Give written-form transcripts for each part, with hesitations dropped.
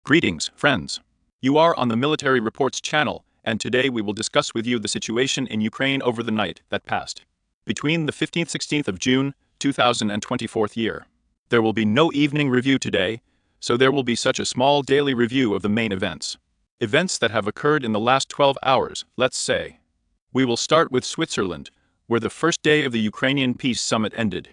Greetings, friends. You are on the Military Reports channel, and today we will discuss with you the situation in Ukraine over the night that passed. Between the 15th-16th of June, 2024 year. There will be no evening review today, so there will be such a small daily review of the main events. Events that have occurred in the last 12 hours, let's say. We will start with Switzerland, where the first day of the Ukrainian Peace Summit ended,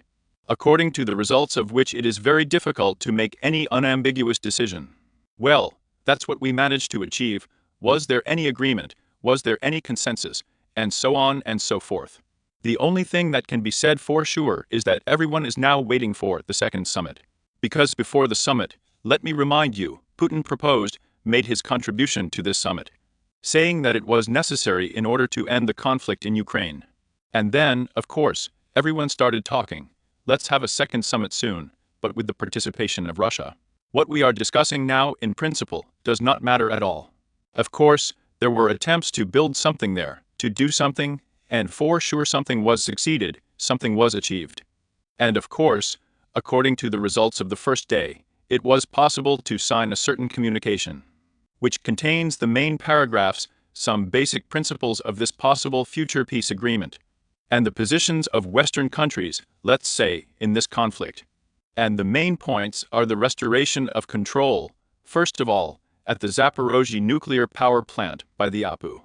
according to the results of which it is very difficult to make any unambiguous decision. Well, that's what we managed to achieve. Was there any agreement? Was there any consensus? And so on and so forth. The only thing that can be said for sure is that everyone is now waiting for the second summit. Because before the summit, let me remind you, Putin made his contribution to this summit, saying that it was necessary in order to end the conflict in Ukraine. And then, of course, everyone started talking. Let's have a second summit soon, but with the participation of Russia. What we are discussing now, in principle, does not matter at all. Of course, there were attempts to build something there, to do something, and for sure something was succeeded, something was achieved. And of course, according to the results of the first day, it was possible to sign a certain communication, which contains the main paragraphs, some basic principles of this possible future peace agreement, and the positions of Western countries, let's say, in this conflict. And the main points are the restoration of control, first of all, at the Zaporozhye nuclear power plant by the APU.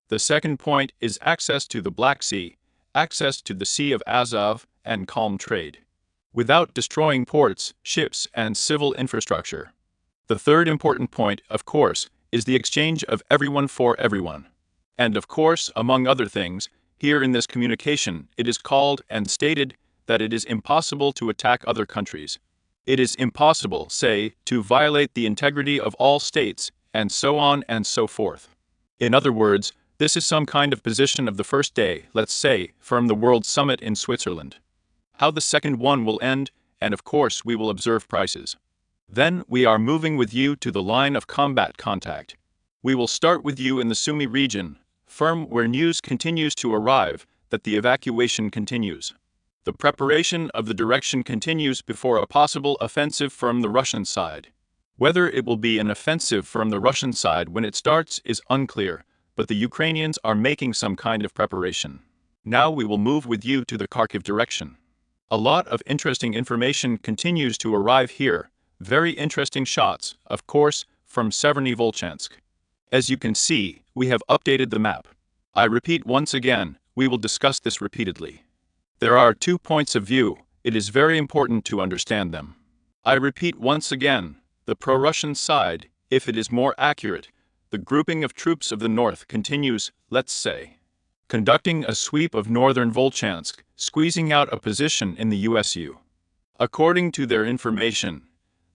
The second point is access to the Black Sea, access to the Sea of Azov, and calm trade, without destroying ports, ships, and civil infrastructure. The third important point, of course, is the exchange of everyone for everyone. And of course, among other things, here in this communication, it is called and stated that it is impossible to attack other countries. It is impossible, say, to violate the integrity of all states, and so on and so forth. In other words, this is some kind of position of the first day, let's say, from the World Summit in Switzerland. How the second one will end, and of course we will observe prices. Then we are moving with you to the line of combat contact. We will start with you in the Sumy region, where news continues to arrive that the evacuation continues. The preparation of the direction continues before a possible offensive from the Russian side. Whether it will be an offensive from the Russian side when it starts is unclear, but the Ukrainians are making some kind of preparation. Now we will move with you to the Kharkiv direction. A lot of interesting information continues to arrive here, very interesting shots, of course, from Severny Volchansk. As you can see, we have updated the map. I repeat once again, we will discuss this repeatedly. There are 2 points of view, it is very important to understand them. I repeat once again, the pro-Russian side, if it is more accurate, the grouping of troops of the north continues, let's say, conducting a sweep of northern Volchansk, squeezing out a position in the USU. According to their information,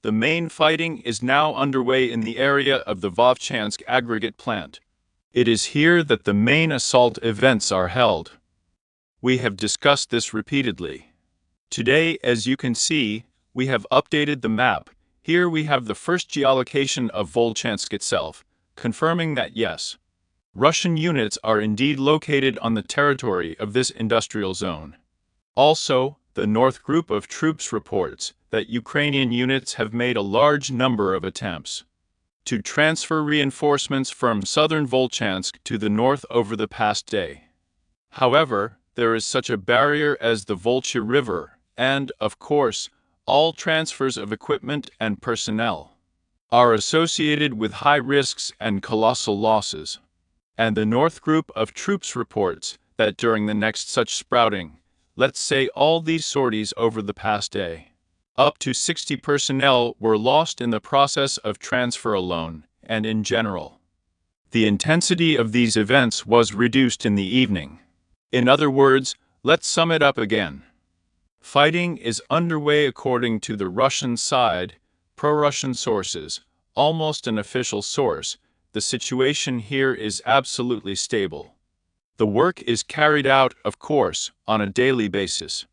the main fighting is now underway in the area of the Volchansk aggregate plant. It is here that the main assault events are held. We have discussed this repeatedly. Today, as you can see, we have updated the map. Here we have the first geolocation of Volchansk itself, confirming that yes, Russian units are indeed located on the territory of this industrial zone. Also, the North Group of Troops reports that Ukrainian units have made a large number of attempts to transfer reinforcements from southern Volchansk to the north over the past day. However, there is such a barrier as the Volcha River, and, of course, all transfers of equipment and personnel are associated with high risks and colossal losses. And the North Group of Troops reports that during the next such sprouting, let's say all these sorties over the past day, up to 60 personnel were lost in the process of transfer alone, and in general, the intensity of these events was reduced in the evening. In other words, let's sum it up again. Fighting is underway according to the Russian side, pro-Russian sources, almost an official source. The situation here is absolutely stable. The work is carried out, of course, on a daily basis.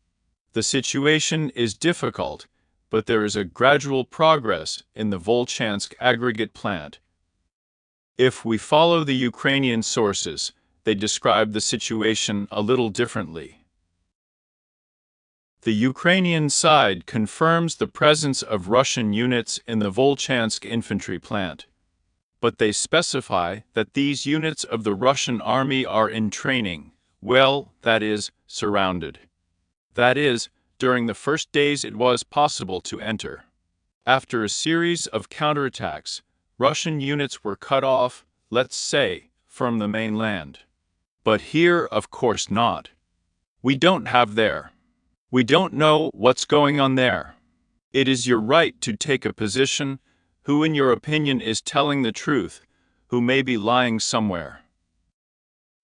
The situation is difficult, but there is a gradual progress in the Volchansk aggregate plant. If we follow the Ukrainian sources, they describe the situation a little differently. The Ukrainian side confirms the presence of Russian units in the Volchansk infantry plant, but they specify that these units of the Russian army are in training, well, that is, surrounded. That is, during the first days it was possible to enter. After a series of counterattacks, Russian units were cut off, let's say, from the mainland. But here, of course not. We don't have there. We don't know what's going on there. It is your right to take a position, who in your opinion is telling the truth, who may be lying somewhere.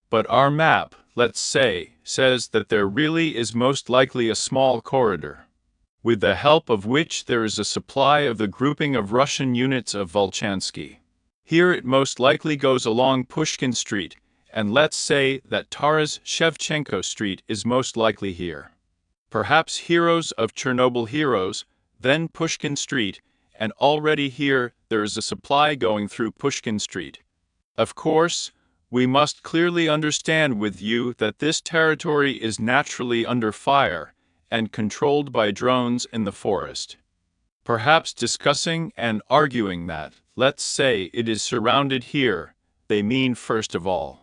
But our map, let's say, says that there really is most likely a small corridor, with the help of which there is a supply of the grouping of Russian units of Volchansky. Here it most likely goes along Pushkin Street, and let's say that Taras Shevchenko Street is most likely here. Perhaps Heroes of Chernobyl Heroes, then Pushkin Street, and already here there is a supply going through Pushkin Street. Of course, we must clearly understand with you that this territory is naturally under fire and controlled by drones in the forest. Perhaps discussing and arguing that, let's say it is surrounded here, they mean first of all,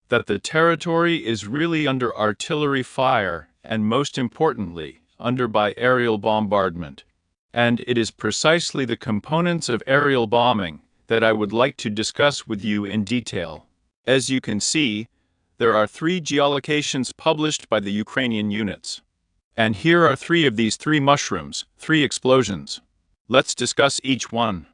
that the territory is really under artillery fire and most importantly, under by aerial bombardment. And it is precisely the components of aerial bombing that I would like to discuss with you in detail. As you can see, there are 3 geolocations published by the Ukrainian units. And here are 3 of these 3 mushrooms, 3 explosions. Let's discuss each one.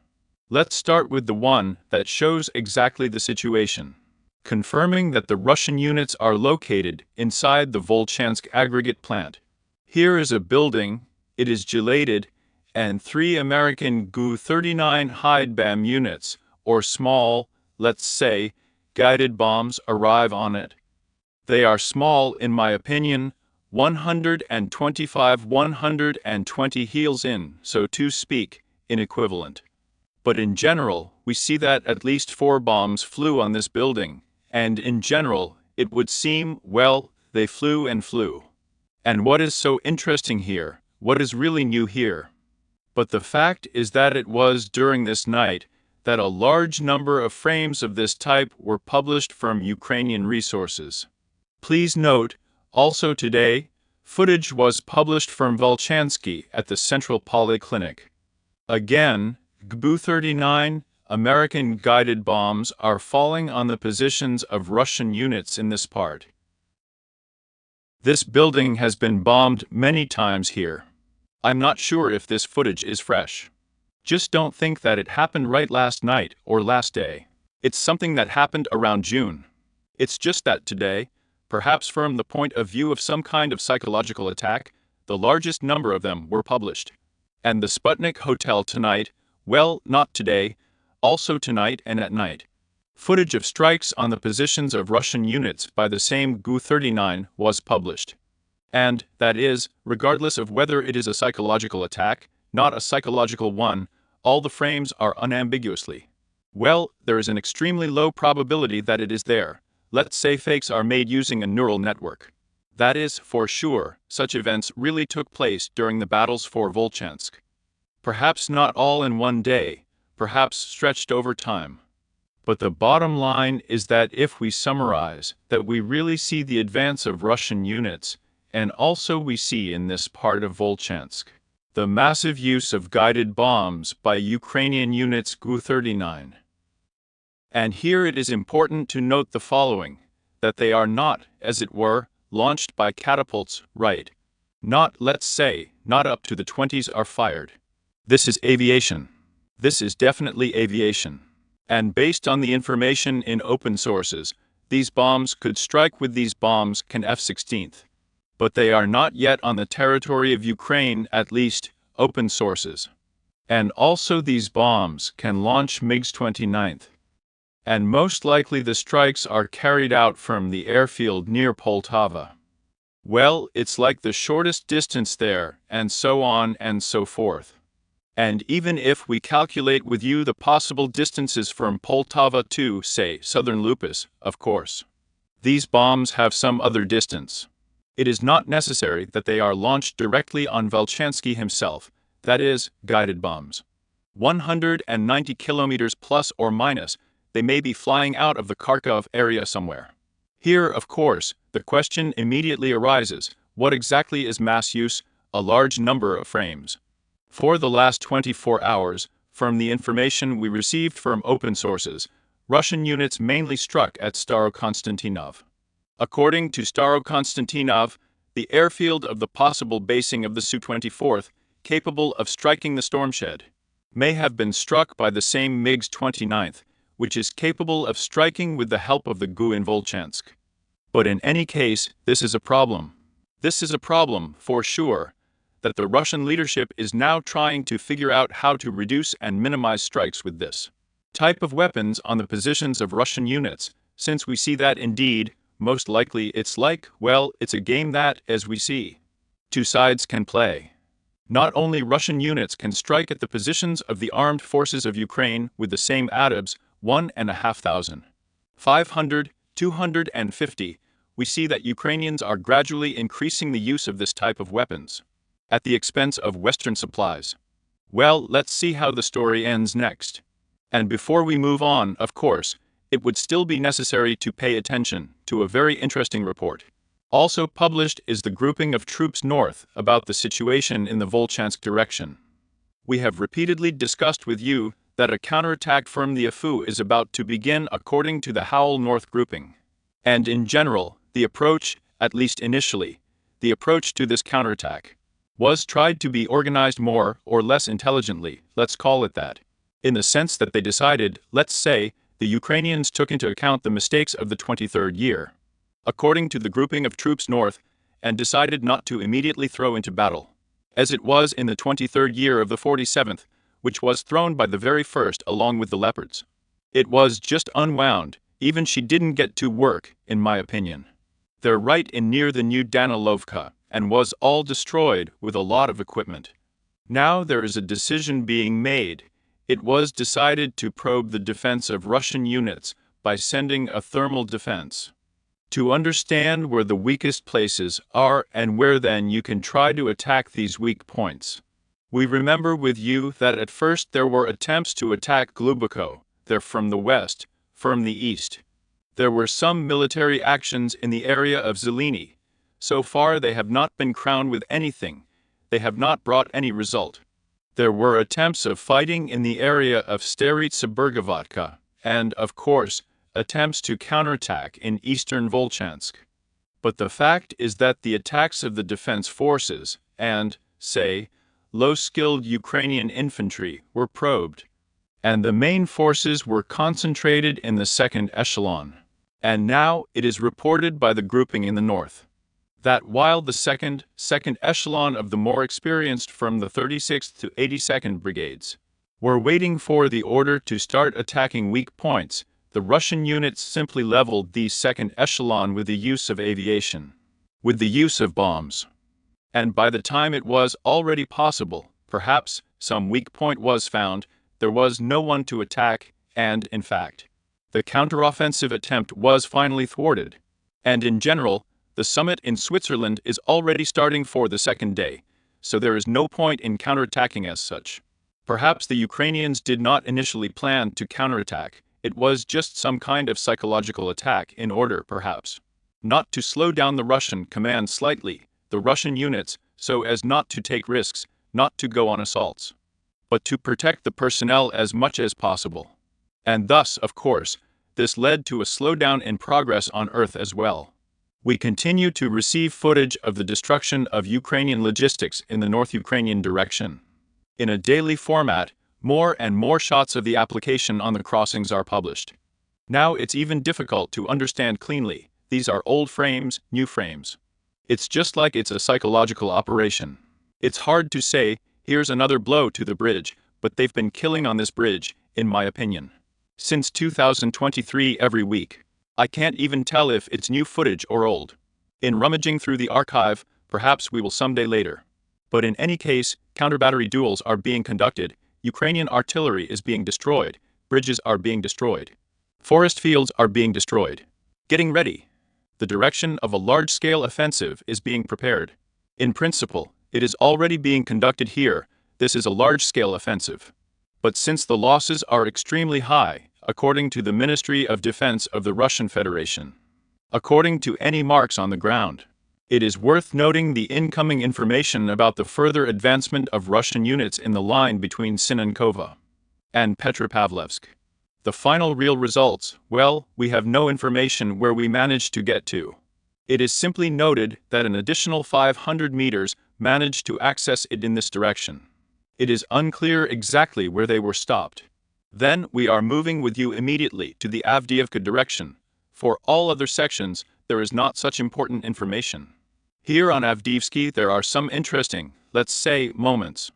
Let's start with the one that shows exactly the situation, confirming that the Russian units are located inside the Volchansk aggregate plant. Here is a building, it is gelated, and 3 American Gu-39 hide-bomb units, or small, let's say, guided bombs arrive on it. They are small in my opinion, 120 heels in, so to speak, in equivalent. But in general, we see that at least 4 bombs flew on this building, and in general, it would seem, well, they flew and flew. And what is so interesting here, what is really new here? But the fact is that it was during this night that a large number of frames of this type were published from Ukrainian resources. Please note, also today, footage was published from Volchansky at the Central Polyclinic. Again, Gu-39 American guided bombs are falling on the positions of Russian units in this part. This building has been bombed many times here. I'm not sure if this footage is fresh. Just don't think that it happened right last night or last day. It's something that happened around June. It's just that today, perhaps from the point of view of some kind of psychological attack, the largest number of them were published. And the Sputnik Hotel tonight, well, not today, also tonight and at night. Footage of strikes on the positions of Russian units by the same Gu-39 was published. And, that is, regardless of whether it is a psychological attack, not a psychological one, all the frames are unambiguously. Well, there is an extremely low probability that it is there. Let's say fakes are made using a neural network. That is, for sure, such events really took place during the battles for Volchansk. Perhaps not all in one day, perhaps stretched over time. But the bottom line is that if we summarize, that we really see the advance of Russian units, and also we see in this part of Volchansk the massive use of guided bombs by Ukrainian units Gu-39. And here it is important to note the following, that they are not, as it were, launched by catapults, right? Not, let's say, not up to the 20s are fired. This is aviation. This is definitely aviation. And based on the information in open sources, these bombs could strike with these bombs can F-16th. But they are not yet on the territory of Ukraine, at least, open sources. And also these bombs can launch MiG-29. And most likely the strikes are carried out from the airfield near Poltava. Well, it's like the shortest distance there, and so on and so forth. And even if we calculate with you the possible distances from Poltava to, say, southern Lupus, of course, these bombs have some other distance. It is not necessary that they are launched directly on Volchansky himself, that is, guided bombs. 190 kilometers plus or minus, they may be flying out of the Kharkov area somewhere. Here, of course, the question immediately arises, what exactly is mass use? A large number of frames. For the last 24 hours, from the information we received from open sources, Russian units mainly struck at Starokonstantinov. According to Starokonstantinov, the airfield of the possible basing of the Su-24th, capable of striking the Stormshed, may have been struck by the same MiG-29th, which is capable of striking with the help of the GU in Volchansk. But in any case, this is a problem. This is a problem, for sure, that the Russian leadership is now trying to figure out how to reduce and minimize strikes with this type of weapons on the positions of Russian units, since we see that indeed, most likely it's like, well, it's a game that, as we see, two sides can play. Not only Russian units can strike at the positions of the armed forces of Ukraine with the same ATOBs, 1,500, 500, 250, we see that Ukrainians are gradually increasing the use of this type of weapons, at the expense of Western supplies. Well, let's see how the story ends next. And before we move on, of course, it would still be necessary to pay attention to a very interesting report. Also published is the grouping of troops north about the situation in the Volchansk direction. We have repeatedly discussed with you that a counterattack from the Afu is about to begin according to the Howell North grouping. And in general, the approach, at least initially, the approach to this counterattack, was tried to be organized more or less intelligently, let's call it that, in the sense that they decided, let's say, the Ukrainians took into account the mistakes of the 23rd year, according to the grouping of troops north, and decided not to immediately throw into battle, as it was in the 23rd year of the 47th, which was thrown by the very first along with the Leopards. It was just unwound, even she didn't get to work, in my opinion. They're right in near the new Danilovka, and was all destroyed with a lot of equipment. Now there is a decision being made. It was decided to probe the defense of Russian units by sending a thermal defense to understand where the weakest places are and where then you can try to attack these weak points. We remember with you that at first there were attempts to attack Gluboko, there from the west, from the east. There were some military actions in the area of Zeleny. So far they have not been crowned with anything. They have not brought any result. There were attempts of fighting in the area of Staritsa-Bergovatka, and, of course, attempts to counterattack in eastern Volchansk. But the fact is that the attacks of the defense forces and, say, low-skilled Ukrainian infantry were probed, and the main forces were concentrated in the second echelon. And now it is reported by the grouping in the north that while the second echelon of the more experienced from the 36th to 82nd Brigades were waiting for the order to start attacking weak points, the Russian units simply leveled these second echelon with the use of aviation, with the use of bombs. And by the time it was already possible, perhaps, some weak point was found, there was no one to attack, and, in fact, the counteroffensive attempt was finally thwarted. And in general, the summit in Switzerland is already starting for the second day, so there is no point in counterattacking as such. Perhaps the Ukrainians did not initially plan to counterattack, it was just some kind of psychological attack in order, perhaps, not to slow down the Russian command slightly, the Russian units, so as not to take risks, not to go on assaults, but to protect the personnel as much as possible. And thus, of course, this led to a slowdown in progress on Earth as well. We continue to receive footage of the destruction of Ukrainian logistics in the North Ukrainian direction. In a daily format, more and more shots of the application on the crossings are published. Now it's even difficult to understand cleanly, these are old frames, new frames. It's just like it's a psychological operation. It's hard to say, here's another blow to the bridge, but they've been killing on this bridge, in my opinion, since 2023 every week. I can't even tell if it's new footage or old. In rummaging through the archive, perhaps we will someday later. But in any case, counter-battery duels are being conducted, Ukrainian artillery is being destroyed, bridges are being destroyed, forest fields are being destroyed. Getting ready. The direction of a large-scale offensive is being prepared. In principle, it is already being conducted here. This is a large-scale offensive. But since the losses are extremely high, according to the Ministry of Defense of the Russian Federation, according to any marks on the ground, it is worth noting the incoming information about the further advancement of Russian units in the line between Sinankova and Petropavlovsk. The final real results, well, we have no information where we managed to get to. It is simply noted that an additional 500 meters managed to access it in this direction. It is unclear exactly where they were stopped. Then we are moving with you immediately to the Avdiivka direction. For all other sections, there is not such important information. Here on Avdiivsky there are some interesting, let's say, moments.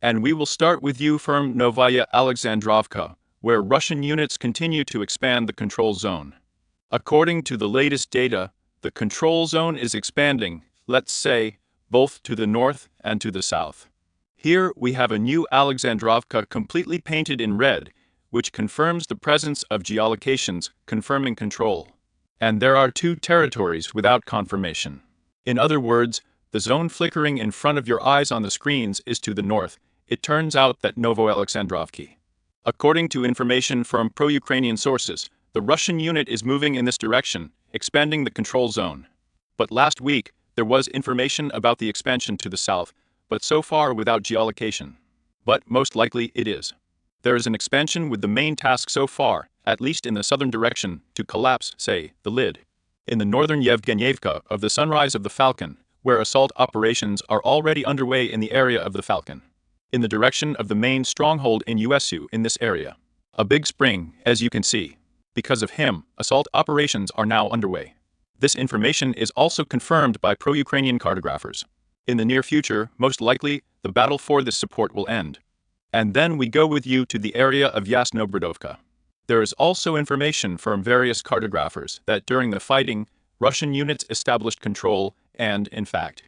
And we will start with you from Novaya Alexandrovka, where Russian units continue to expand the control zone. According to the latest data, the control zone is expanding, let's say, both to the north and to the south. Here we have a new Alexandrovka completely painted in red, which confirms the presence of geolocations confirming control. And there are two territories without confirmation. In other words, the zone flickering in front of your eyes on the screens is to the north. It turns out that Novoalexandrovki. According to information from pro-Ukrainian sources, the Russian unit is moving in this direction, expanding the control zone. But last week, there was information about the expansion to the south, but so far without geolocation. But most likely it is. There is an expansion with the main task so far, at least in the southern direction, to collapse, say, the lid. In the northern Yevgenyevka of the Sunrise of the Falcon, where assault operations are already underway in the area of the Falcon. In the direction of the main stronghold in USU in this area. A big spring, as you can see. Because of him, assault operations are now underway. This information is also confirmed by pro-Ukrainian cartographers. In the near future, most likely, the battle for this support will end. And then we go with you to the area of Yasnobrodovka. There is also information from various cartographers that during the fighting, Russian units established control and, in fact,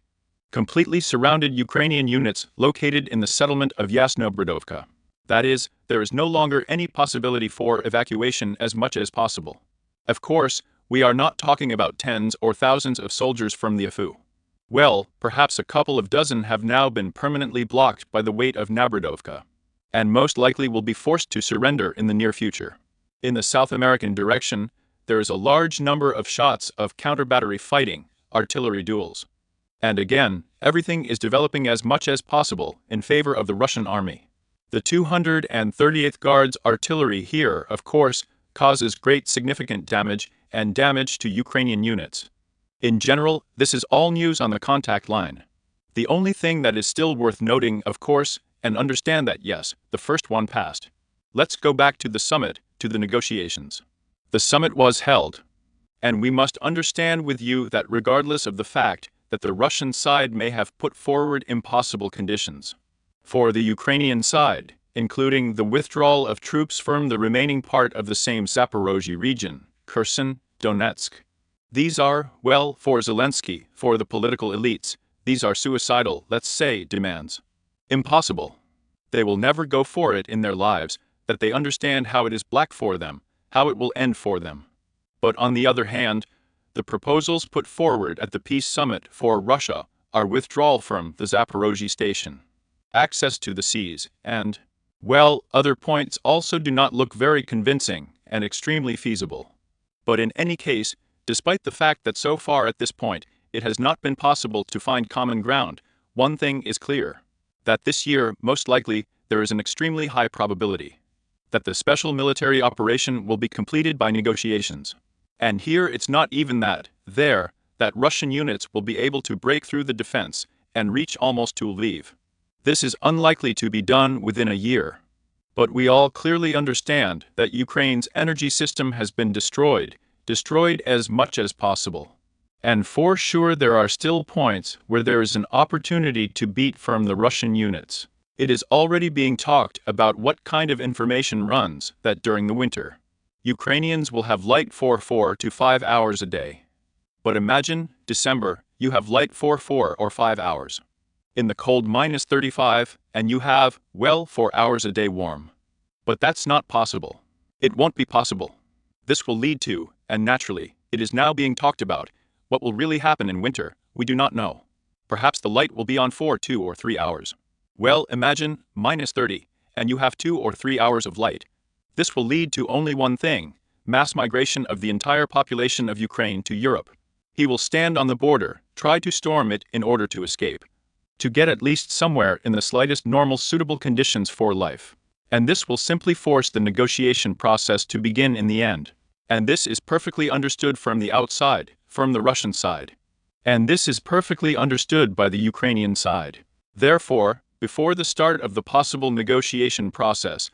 completely surrounded Ukrainian units located in the settlement of Yasnobrodovka. That is, there is no longer any possibility for evacuation as much as possible. Of course, we are not talking about tens or thousands of soldiers from the AFU. Well, perhaps a couple of dozen have now been permanently blocked by the weight of Nabrodovka, and most likely will be forced to surrender in the near future. In the South American direction, there is a large number of shots of counter-battery fighting, artillery duels. And again, everything is developing as much as possible in favor of the Russian army. The 238th Guards artillery here, of course, causes great significant damage and damage to Ukrainian units. In general, this is all news on the contact line. The only thing that is still worth noting, of course, and understand that yes, the first one passed. Let's go back to the summit, to the negotiations. The summit was held. And we must understand with you that regardless of the fact that the Russian side may have put forward impossible conditions for the Ukrainian side, including the withdrawal of troops from the remaining part of the same Zaporozhye region, Kherson, Donetsk. These are, well, for Zelensky, for the political elites, these are suicidal, let's say, demands. Impossible. They will never go for it in their lives, that they understand how it is black for them, how it will end for them. But on the other hand, the proposals put forward at the peace summit for Russia are withdrawal from the Zaporozhye station, access to the seas, and, well, other points also do not look very convincing and extremely feasible. But in any case, despite the fact that so far at this point, it has not been possible to find common ground, one thing is clear. That this year, most likely, there is an extremely high probability that the special military operation will be completed by negotiations. And here it's not even that Russian units will be able to break through the defense and reach almost to Lviv. This is unlikely to be done within a year. But we all clearly understand that Ukraine's energy system has been destroyed as much as possible. And for sure there are still points where there is an opportunity to beat from the Russian units. It is already being talked about what kind of information runs that during the winter, Ukrainians will have light for 4 to 5 hours a day. But imagine, December, you have light for 4 or 5 hours. In the cold -35, and you have, well, 4 hours a day warm. But that's not possible. It won't be possible. This will lead to, and naturally, it is now being talked about, What will really happen in winter, we do not know. Perhaps the light will be on for 2 or 3 hours. Well, imagine -30, and you have 2 or 3 hours of light. This will lead to only one thing: mass migration of the entire population of Ukraine to Europe. He will stand on the border, try to storm it in order to escape, to get at least somewhere in the slightest normal suitable conditions for life. And this will simply force the negotiation process to begin in the end. And this is perfectly understood from the outside, from the Russian side. And this is perfectly understood by the Ukrainian side. Therefore, before the start of the possible negotiation process,